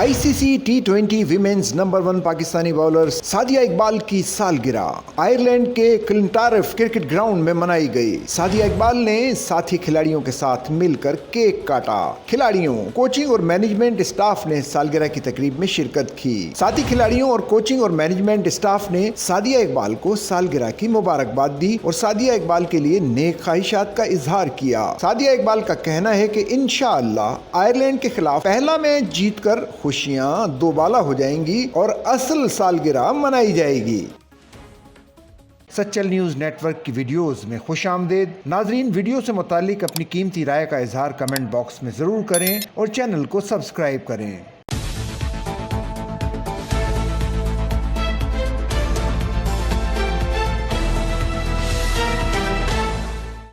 ICC T20 women's number 1 Pakistani bowler Sadia Iqbal کی سالگرہ Ireland کے کلنٹارف کرکٹ گراؤنڈ میں منائی گئی۔ سعدیہ اقبال نے ساتھی کھلاڑیوں کے ساتھ مل کر کیک کاٹا۔ کھلاڑیوں، کوچنگ اور مینجمنٹ اسٹاف نے سالگرہ کی تقریب میں شرکت کی۔ ساتھی کھلاڑیوں اور کوچنگ اور مینجمنٹ اسٹاف نے سعدیہ اقبال کو سالگرہ کی مبارکباد دی اور سعدیہ اقبال کے لیے نیک خواہشات کا اظہار کیا۔ سعدیہ اقبال کا کہنا ہے کہ انشاءاللہ آئرلینڈ کے خلاف پہلا میچ جیت کر خوشیاں دوبالا ہو جائیں گی اور اصل سالگرہ منائی جائے گی۔ سچل نیوز نیٹ ورک کی ویڈیوز میں خوش آمدید۔ ناظرین، ویڈیو سے متعلق اپنی قیمتی رائے کا اظہار کمنٹ باکس میں ضرور کریں اور چینل کو سبسکرائب کریں۔